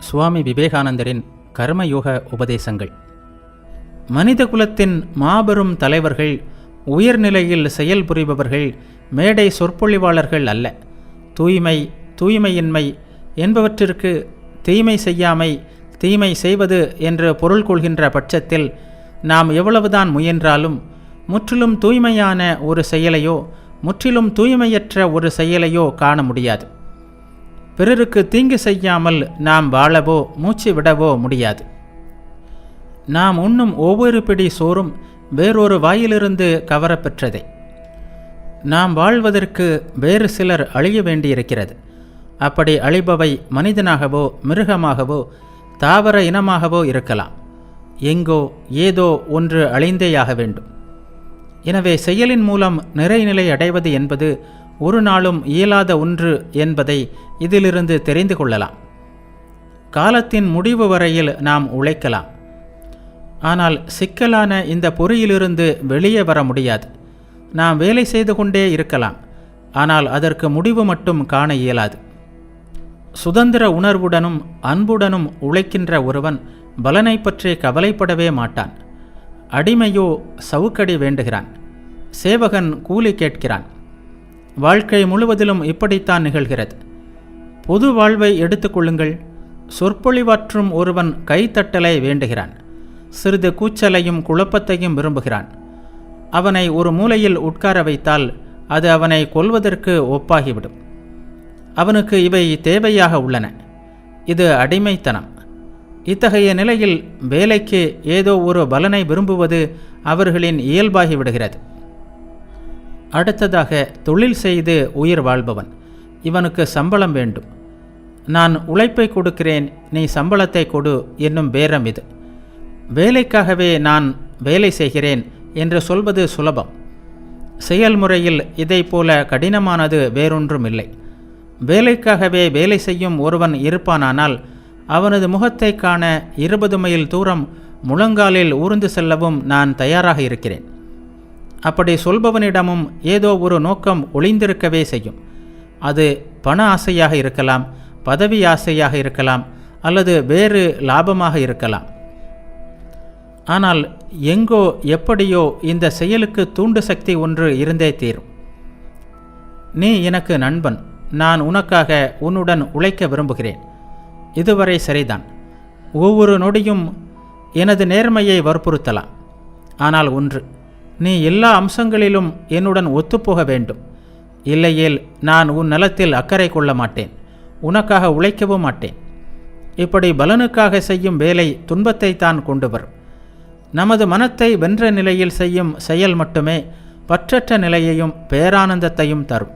சுவாமி விவேகானந்தரின் கர்மயோக உபதேசங்கள். மனித குலத்தின் மாபெரும் தலைவர்கள், உயர்நிலையில் செயல்புரிபவர்கள் மேடை சொற்பொழிவாளர்கள் அல்ல. தூய்மை, தூய்மையின்மை என்பவற்றிற்கு தீமை செய்யாமை, தீமை செய்வது என்று பொருள் கொள்கின்ற பட்சத்தில் நாம் எவ்வளவுதான் முயன்றாலும் முற்றிலும் தூய்மையான ஒரு செயலையோ முற்றிலும் தூய்மையற்ற ஒரு செயலையோ காண முடியாது. பிறருக்கு தீங்கு செய்யாமல் நாம் வாழவோ மூச்சு விடவோ முடியாது. நாம் உண்ணும் ஒவ்வொரு பிடி சோறும் வேறொரு வாயிலிருந்து கவரப்பெற்றதே. நாம் வாழ்வதற்கு வேறு சிலர் அழிய வேண்டியிருக்கிறது. அப்படி அழிபவை மனிதனாகவோ மிருகமாகவோ தாவர இனமாகவோ இருக்கலாம். எங்கோ ஏதோ ஒன்று அழிந்தேயாக வேண்டும். எனவே செயலின் மூலம் நிறைநிலை அடைவது என்பது ஒரு நாளும் இயலாத ஒன்று என்பதை இதிலிருந்து தெரிந்து கொள்ளலாம். காலத்தின் முடிவு வரையில் நாம் உழைக்கலாம். ஆனால் சிக்கலான இந்த பொறியிலிருந்து வெளியே வர முடியாது. நாம் வேலை செய்து கொண்டே இருக்கலாம். ஆனால் அதற்கு முடிவு மட்டும் காண இயலாது. சுதந்திர உணர்வுடனும் அன்புடனும் உழைக்கின்ற ஒருவன் பலனை பற்றி கவலைப்படவே மாட்டான். அடிமையோ சவுக்கடி வேண்டுகிறான். சேவகன் கூலி கேட்கிறான். வாழ்க்கை முழுவதிலும் இப்படித்தான் நிகழ்கிறது. பொது வாழ்வை எடுத்துக்கொள்ளுங்கள். சொற்பொழிவாற்றும் ஒருவன் கைத்தட்டலை வேண்டுகிறான். சிறிது கூச்சலையும் குழப்பத்தையும் விரும்புகிறான். அவனை ஒரு மூலையில் உட்கார வைத்தால் அது அவனை கொல்வதற்கு ஒப்பாகிவிடும். அவனுக்கு இவை தேவையாக உள்ளன. இது அடிமைத்தனம். இத்தகைய நிலையில் வேலைக்கு ஏதோ ஒரு பலனை விரும்புவது அவர்களின் இயல்பாகிவிடுகிறது. அடுத்ததாக தொழில் செய்து உயிர் வாழ்பவன். இவனுக்கு சம்பளம் வேண்டும். நான் உழைப்பை கொடுக்கிறேன், நீ சம்பளத்தை கொடு என்னும் பேரம் இது. வேலைக்காகவே நான் வேலை செய்கிறேன் என்று சொல்வது சுலபம். செயல்முறையில் இதைப்போல கடினமானது வேறொன்றும் இல்லை. வேலைக்காகவே வேலை செய்யும் ஒருவன் இருப்பானானால் அவனது முகத்தை காண 20 மைல் தூரம் முழங்காலில் ஊர்ந்து செல்லவும் நான் தயாராக இருக்கிறேன். அப்படி சொல்பவனிடமும் ஏதோ ஒரு நோக்கம் ஒளிந்திருக்கவே செய்யும். அது பண ஆசையாக இருக்கலாம், பதவி ஆசையாக இருக்கலாம், அல்லது வேறு லாபமாக இருக்கலாம். ஆனால் எங்கோ எப்படியோ இந்த செயலுக்கு தூண்டு சக்தி ஒன்று இருந்தே தீரும். நீ எனக்கு நண்பன், நான் உனக்காக உன்னுடன் உழைக்க விரும்புகிறேன். இதுவரை சரிதான். ஒவ்வொரு நொடியும் எனது நேர்மையை வற்புறுத்தலாம். ஆனால் ஒன்று, நீ எல்லா அம்சங்களிலும் என்னுடன் ஒத்துப்போக வேண்டும். இல்லையேல் நான் உன் நலத்தில் அக்கறை கொள்ள மாட்டேன், உனக்காக உழைக்கவும் மாட்டேன். இப்படி பலனுக்காக செய்யும் வேலை துன்பத்தை தான் கொண்டு வரும். நமது மனத்தை வென்ற நிலையில் செய்யும் செயல் மட்டுமே பற்றற்ற நிலையையும் பேரானந்தத்தையும் தரும்.